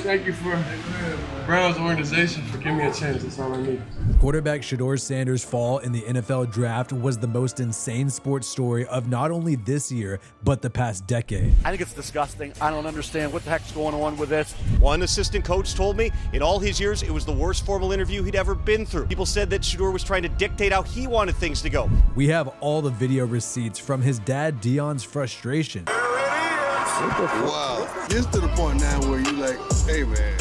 Thank you for Brown's organization for giving me a chance. That's all I need. Quarterback Shedeur Sanders' fall in the NFL draft was the most insane sports story of not only this year, but the past decade. I think it's disgusting. I don't understand what the heck's going on with this. One assistant coach told me in all his years, it was the worst formal interview he'd ever been through. People said that Shedeur was trying to dictate how he wanted things to go. We have all the video receipts from his dad Deion's frustration. Wow, it's to the point now where you like, hey man,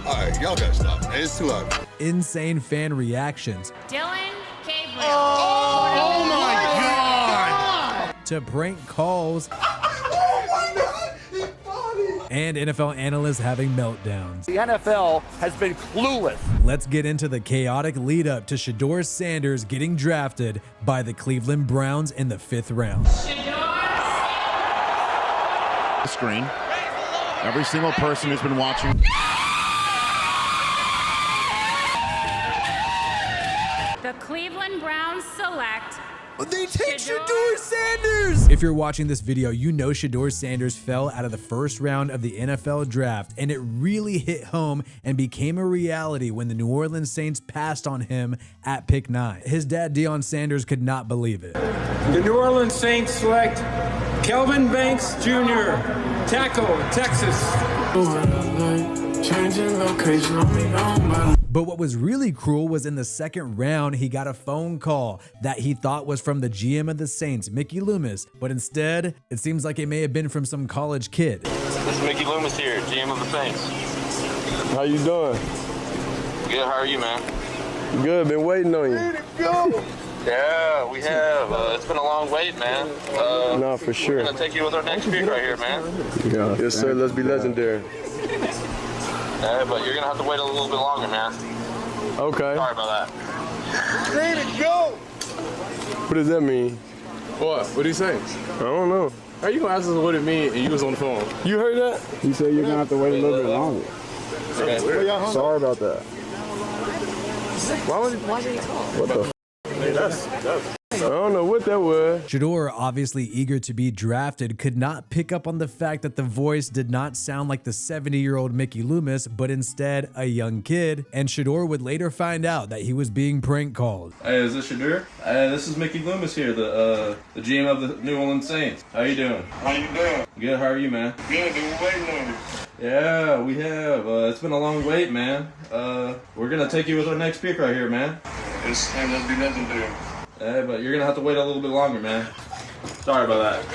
all right, y'all gotta stop, man. It's too hot. Insane fan reactions. Dylan Gabriel. Oh my God! To prank calls. And NFL analysts having meltdowns. The NFL has been clueless. Let's get into the chaotic lead up to Shedeur Sanders getting drafted by the Cleveland Browns in the 5th round. The screen. Every single person who's been watching. The Cleveland Browns select. They take Shedeur Sanders! If you're watching this video, you know Shedeur Sanders fell out of the 1st round of the NFL draft, and it really hit home and became a reality when the New Orleans Saints passed on him at pick 9. His dad, Deion Sanders, could not believe it. The New Orleans Saints select Kelvin Banks Jr., tackle, Texas. Changing location, But what was really cruel was in the 2nd round, he got a phone call that he thought was from the GM of the Saints, Mickey Loomis, but instead, it seems like it may have been from some college kid. This is Mickey Loomis here, GM of the Saints. How you doing? Good, how are you, man? Good, been waiting on you. Yeah, we have. It's been a long wait, man. No, for sure. We're going to take you with our next pick right here, man. Yes, sir, let's be legendary. Yeah, but you're going to have to wait a little bit longer, man. Okay. Sorry about that. Ready to go! What does that mean? What? What did he say? I don't know. How you gonna ask us what it mean and you was on the phone? You heard that? He said you're gonna have to wait a little bit longer. Okay. Sorry about that. Why did he call? What the I don't know what that was. Shedeur, obviously eager to be drafted, could not pick up on the fact that the voice did not sound like the 70-year-old Mickey Loomis, but instead a young kid, and Shedeur would later find out that he was being prank called. Hey, is this Shedeur? This is Mickey Loomis here, the GM of the New Orleans Saints. How you doing? How you doing? Good, how are you, man? Good, been waiting on you. Yeah, we have. It's been a long wait, man. We're going to take you with our next pick right here, man. It's time to be legendary. Yeah, but you're going to have to wait a little bit longer, man. Sorry about that.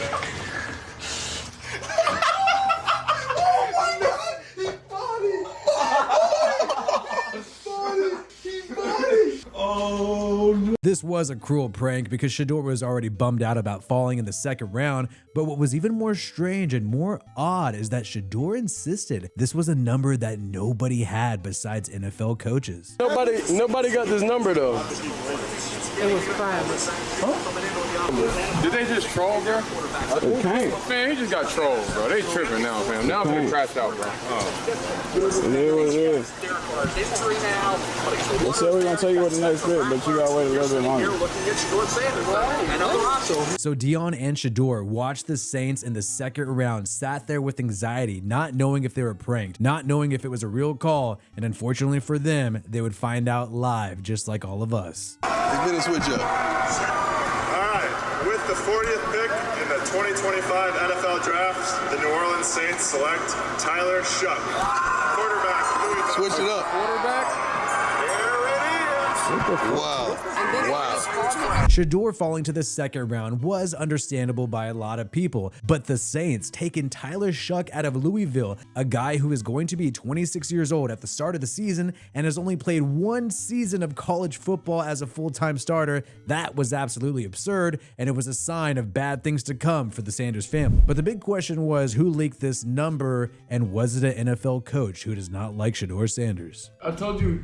This was a cruel prank because Shedeur was already bummed out about falling in the 2nd round, but what was even more strange and more odd is that Shedeur insisted this was a number that nobody had besides NFL coaches. Nobody got this number though. It was private. Did they just troll, bro? Okay. Man, he just got trolled, bro. They tripping now, fam. Now I'm gonna crash out, bro. It is what it is. They said we're gonna tell you what the next bit, but you gotta wait a little bit longer. So Deion and Shedeur watched the Saints in the 2nd round, sat there with anxiety, not knowing if they were pranked, not knowing if it was a real call, and unfortunately for them, they would find out live, just like all of us. It's been a switch up. All right, with the 40th pick in the 2025 NFL Draft, the New Orleans Saints select Tyler Shuck, quarterback, Louisville. Switch it up. Quarterback? Wow. Wow. Shedeur falling to the 2nd round was understandable by a lot of people, but the Saints taking Tyler Shuck out of Louisville, a guy who is going to be 26 years old at the start of the season and has only played 1 season of college football as a full-time starter, that was absolutely absurd, and it was a sign of bad things to come for the Sanders family. But the big question was, who leaked this number, and was it an NFL coach who does not like Shedeur Sanders? I told you,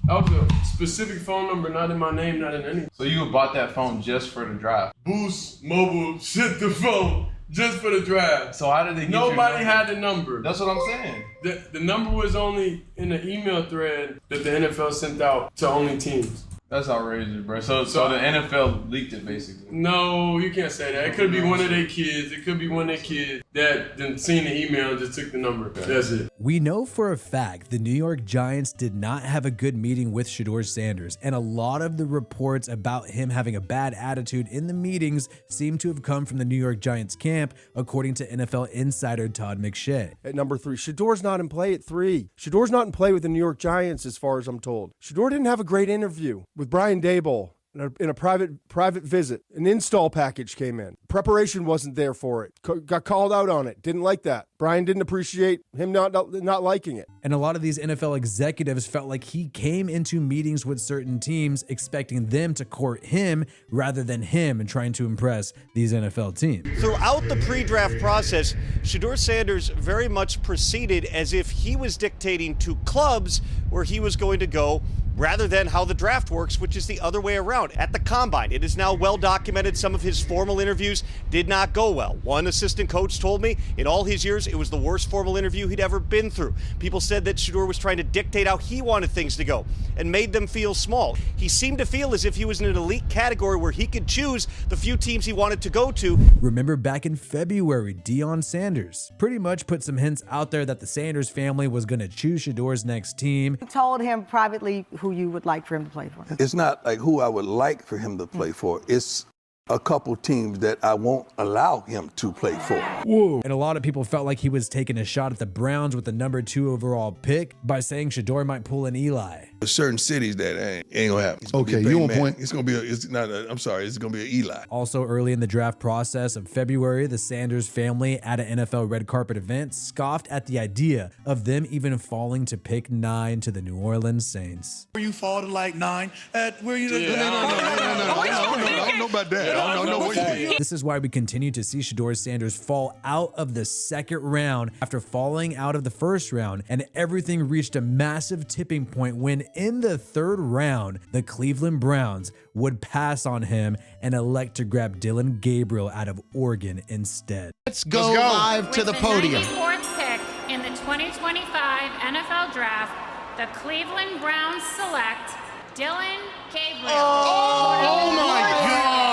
that was a specific phone number, not in my name, not in any. So you bought that phone just for the draft? Boost Mobile shipped the phone just for the draft. So how did they get Nobody had the number. That's what I'm saying. The number was only in the email thread that the NFL sent out to only teams. That's outrageous, bro. So the NFL leaked it, basically. No, you can't say that. It could be one of their kids. It could be one of their kids. that then seen the email and just took the number. That's it. We know for a fact the New York Giants did not have a good meeting with Shedeur Sanders, and a lot of the reports about him having a bad attitude in the meetings seem to have come from the New York Giants camp, according to NFL insider Todd McShay. At number 3, Shedeur's not in play at 3. Shedeur's not in play with the New York Giants, as far as I'm told. Shedeur didn't have a great interview with Brian Daboll. In a private visit. An install package came in. Preparation wasn't there for it. Got called out on it. Didn't like that. Brian didn't appreciate him not liking it. And a lot of these NFL executives felt like he came into meetings with certain teams expecting them to court him rather than him and trying to impress these NFL teams. Throughout the pre-draft process, Shedeur Sanders very much proceeded as if he was dictating to clubs where he was going to go, rather than how the draft works, which is the other way around. At the Combine, it is now well documented some of his formal interviews did not go well. One assistant coach told me in all his years it was the worst formal interview he'd ever been through. People said that Shedeur was trying to dictate how he wanted things to go and made them feel small. He seemed to feel as if he was in an elite category where he could choose the few teams he wanted to go to. Remember back in February, Deion Sanders pretty much put some hints out there that the Sanders family was going to choose Shedeur's next team. You told him privately who you would like for him to play for. It's not like who I would like for him to play for. It's a couple teams that I won't allow him to play for. Whoa. And a lot of people felt like he was taking a shot at the Browns with the number 2 overall pick by saying Shedeur might pull an Eli. There's certain cities that ain't gonna happen. Okay, you on point. It's gonna be it's gonna be an Eli. Also early in the draft process of February, the Sanders family at an NFL red carpet event scoffed at the idea of them even falling to pick 9 to the New Orleans Saints. Where you fall to like 9 at where you no, I don't know about that. I don't know what you mean. This is why we continue to see Shedeur Sanders fall out of the second round after falling out of the first round, and everything reached a massive tipping point when in the third round, the Cleveland Browns would pass on him and elect to grab Dillon Gabriel out of Oregon instead. Let's go live to the podium. With the 94th pick in the 2025 NFL Draft, the Cleveland Browns select Dillon Gabriel. Oh my God!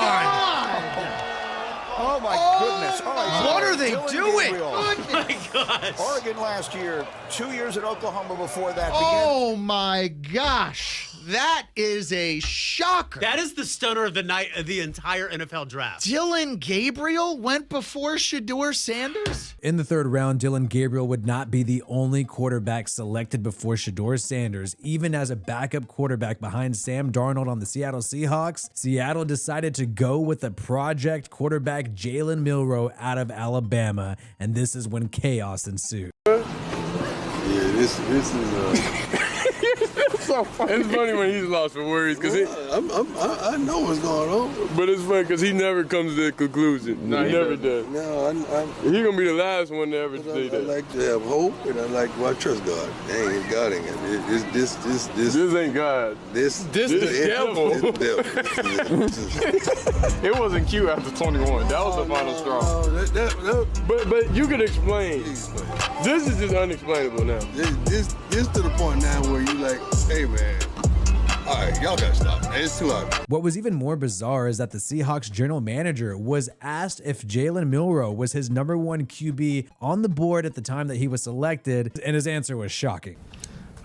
Oh my goodness. What are they doing? Oh my gosh. Oregon last year, 2 years at Oklahoma before that. Oh my gosh. That is a shocker. That is the stunner of the night of the entire NFL draft. Dillon Gabriel went before Shedeur Sanders? In the third round, Dillon Gabriel would not be the only quarterback selected before Shedeur Sanders. Even as a backup quarterback behind Sam Darnold on the Seattle Seahawks, Seattle decided to go with the project quarterback Jalen Milroe out of Alabama, and this is when chaos ensued. Yeah, this is So funny. It's funny when he's lost for words because I know what's going on. but it's funny because he never comes to that conclusion. No, he never does. No, He's gonna be the last one to ever say I that. like to have hope, and I like to trust God. Dang, God ain't it. This ain't God. This the devil. It wasn't cute after 21. That was the final straw. But you could explain. This is just unexplainable now. This to the point now where you like, hey man, all right, y'all gotta stop. It's too obvious. What was even more bizarre is that the Seahawks general manager was asked if Jalen Milroe was his number 1 QB on the board at the time that he was selected, and his answer was shocking.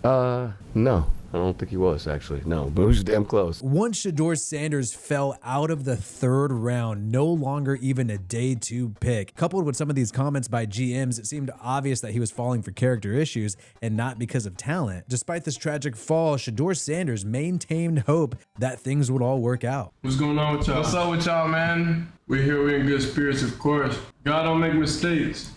No. I don't think he was, actually. No, but it was damn close. Once Shedeur Sanders fell out of the third round, no longer even a day 2 pick, coupled with some of these comments by GMs, it seemed obvious that he was falling for character issues and not because of talent. Despite this tragic fall, Shedeur Sanders maintained hope that things would all work out. What's going on with y'all? What's up with y'all, man? We're here, we're in good spirits, of course. God don't make mistakes.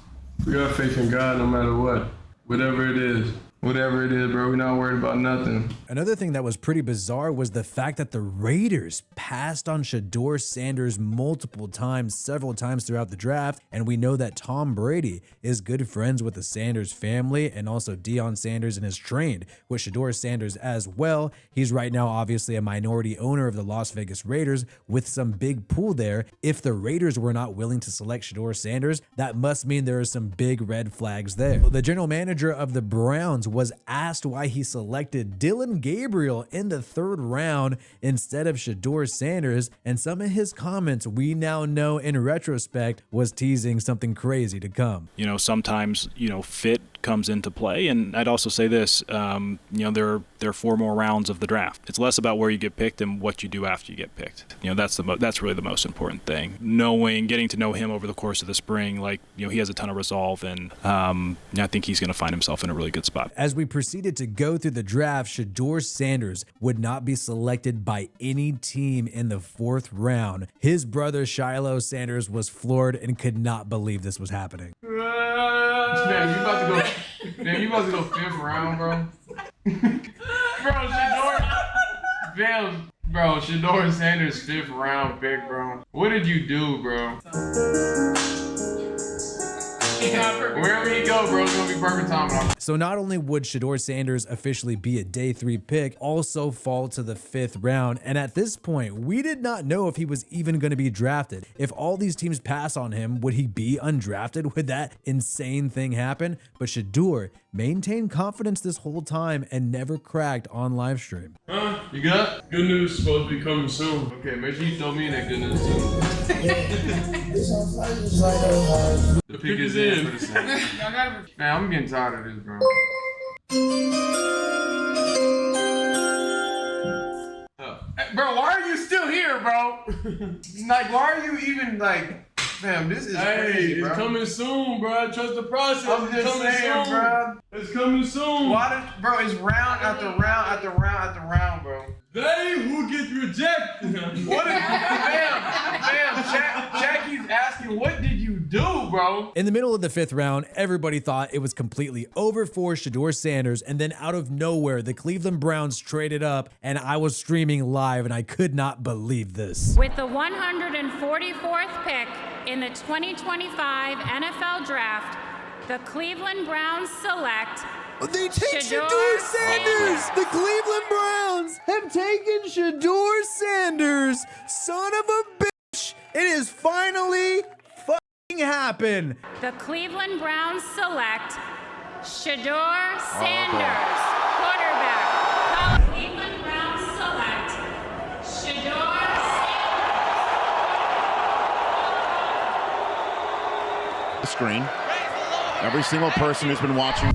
We got faith in God no matter what. Whatever it is. Whatever it is, bro, we're not worried about nothing. Another thing that was pretty bizarre was the fact that the Raiders passed on Shedeur Sanders multiple times, several times throughout the draft, and we know that Tom Brady is good friends with the Sanders family, and also Deion Sanders, and is trained with Shedeur Sanders as well. He's right now obviously a minority owner of the Las Vegas Raiders with some big pull there. If the Raiders were not willing to select Shedeur Sanders, that must mean there are some big red flags there. The general manager of the Browns was asked why he selected Dillon Gabriel in the 3rd round instead of Shedeur Sanders, and some of his comments we now know in retrospect was teasing something crazy to come. You know, sometimes, you know, fit comes into play, and I'd also say this, you know, there are 4 more rounds of the draft. It's less about where you get picked and what you do after you get picked. You know, that's really the most important thing. Getting to know him over the course of the spring, like, you know, he has a ton of resolve, and I think he's going to find himself in a really good spot. As we proceeded to go through the draft, Shedeur Sanders would not be selected by any team in the 4th round. His brother Shedeur Sanders was floored and could not believe this was happening. Man, you about to go 5th round, bro. Shedeur Sanders 5th round pick, bro. What did you do, bro? Wherever you go, bro, it's gonna be perfect time. So not only would Shedeur Sanders officially be a day 3 pick, also fall to the 5th round. And at this point, we did not know if he was even going to be drafted. If all these teams pass on him, would he be undrafted? Would that insane thing happen? But Shedeur maintained confidence this whole time and never cracked on live stream. Huh? You got? Good news supposed to be coming soon. Okay, make sure you throw me in that good news too. The pick is in. Man, I'm getting tired of this, bro. Bro, why are you still here, bro? Like, why are you even like, fam, this is crazy, bro. It's coming soon, bro. Trust the process. I'm just saying, soon, bro. It's coming soon. Bro, it's round after round after round after round, bro. They who gets rejected. What is Jackie's asking, what did you do, bro? In the middle of the 5th round, everybody thought it was completely over for Shedeur Sanders, and then out of nowhere, the Cleveland Browns traded up, and I was streaming live, and I could not believe this. With the 144th pick in the 2025 NFL Draft, the Cleveland Browns select They take Shedeur Sanders! The Cleveland Browns have taken Shedeur Sanders! Son of a bitch! It is finally fucking happened! The Cleveland Browns select Shedeur Sanders, quarterback. The Cleveland Browns select Shedeur Sanders. The screen. Every single person who's been watching.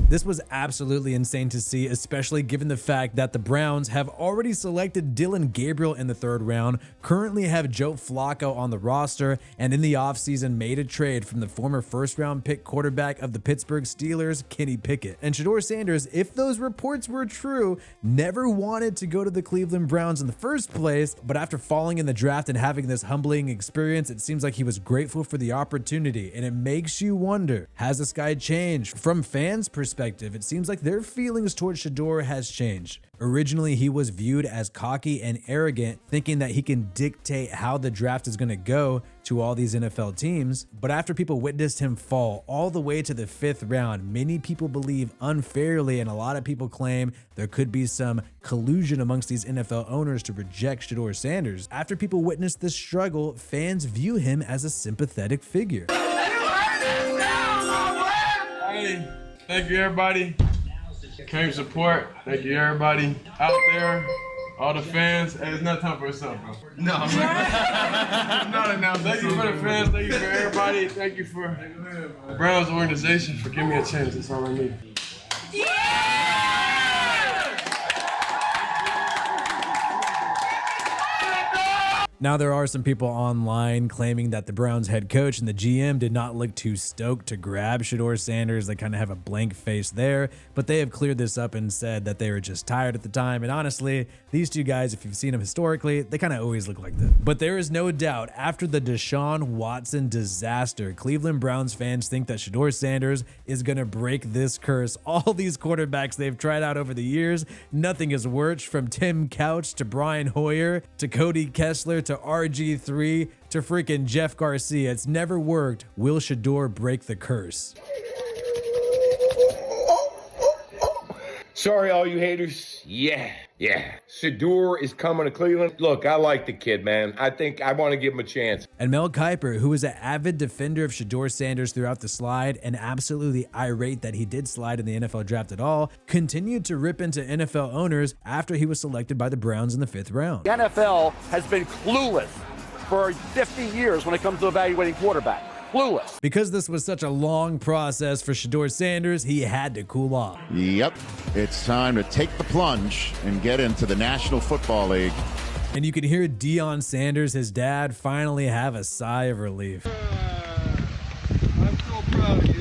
This was absolutely insane to see, especially given the fact that the Browns have already selected Dillon Gabriel in the 3rd round, currently have Joe Flacco on the roster, and in the offseason made a trade from the former 1st round pick quarterback of the Pittsburgh Steelers, Kenny Pickett. And Shedeur Sanders, if those reports were true, never wanted to go to the Cleveland Browns in the first place, but after falling in the draft and having this humbling experience, it seems like he was grateful for the opportunity, and it makes you wonder, has this guy changed? From fans' perspective, it seems like their feelings towards Shedeur has changed. Originally, he was viewed as cocky and arrogant, thinking that he can dictate how the draft is going to go to all these NFL teams. But after people witnessed him fall all the way to the 5th round, many people believe unfairly, and a lot of people claim there could be some collusion amongst these NFL owners to reject Shedeur Sanders. After people witnessed this struggle, fans view him as a sympathetic figure. Hey, thank you, everybody. Came support. Thank you, everybody out there, all the fans. Hey, it's not time for us up, bro. No, no. Thank you for the fans. Thank you for everybody. Thank you for the Browns organization for giving me a chance. That's all I need. Now, there are some people online claiming that the Browns head coach and the GM did not look too stoked to grab Shedeur Sanders. They kind of have a blank face there, but they have cleared this up and said that they were just tired at the time. And honestly, these two guys, if you've seen them historically, they kind of always look like that. But there is no doubt, after the Deshaun Watson disaster, Cleveland Browns fans think that Shedeur Sanders is going to break this curse. All these quarterbacks they've tried out over the years, nothing has worked, from Tim Couch to Brian Hoyer to Cody Kessler to RG3 to freaking Jeff Garcia. It's never worked. Will Shedeur break the curse? Sorry, all you haters. Yeah. Shedeur is coming to Cleveland. Look, I like the kid, man. I think I want to give him a chance. And Mel Kiper, who is an avid defender of Shedeur Sanders throughout the slide and absolutely irate that he did slide in the NFL draft at all, continued to rip into NFL owners after he was selected by the Browns in the 5th round. The NFL has been clueless for 50 years when it comes to evaluating quarterback. Clueless. Because this was such a long process for Shedeur Sanders, he had to cool off. Yep, it's time to take the plunge and get into the National Football League. And you can hear Deion Sanders, his dad, finally have a sigh of relief. I'm so proud of you.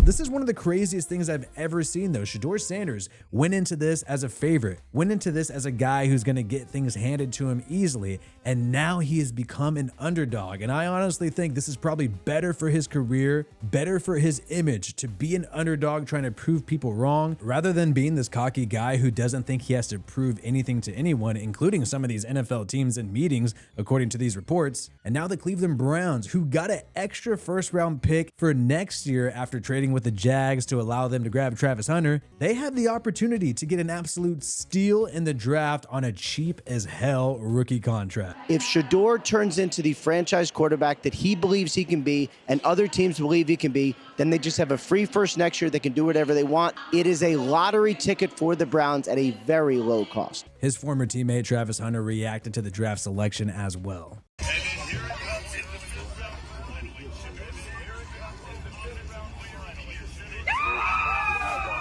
This is one of the craziest things I've ever seen, though. Shedeur Sanders went into this as a favorite, went into this as a guy who's going to get things handed to him easily, and now he has become an underdog. And I honestly think this is probably better for his career, better for his image, to be an underdog trying to prove people wrong, rather than being this cocky guy who doesn't think he has to prove anything to anyone, including some of these NFL teams and meetings, according to these reports. And now the Cleveland Browns, who got an extra first-round pick for next year after trading with the Jags to allow them to grab Travis Hunter, they have the opportunity to get an absolute steal in the draft on a cheap as hell rookie contract. If Shedeur turns into the franchise quarterback that he believes he can be and other teams believe he can be, then they just have a free first next year. They can do whatever they want. It is a lottery ticket for the Browns at a very low cost. His former teammate Travis Hunter reacted to the draft selection as well.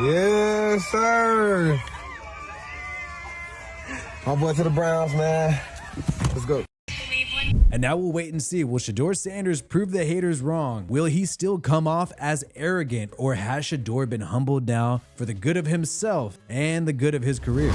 Yes, sir. My boy to the Browns, man. Let's go. And now we'll wait and see. Will Shedeur Sanders prove the haters wrong? Will he still come off as arrogant? Or has Shedeur been humbled now for the good of himself and the good of his career?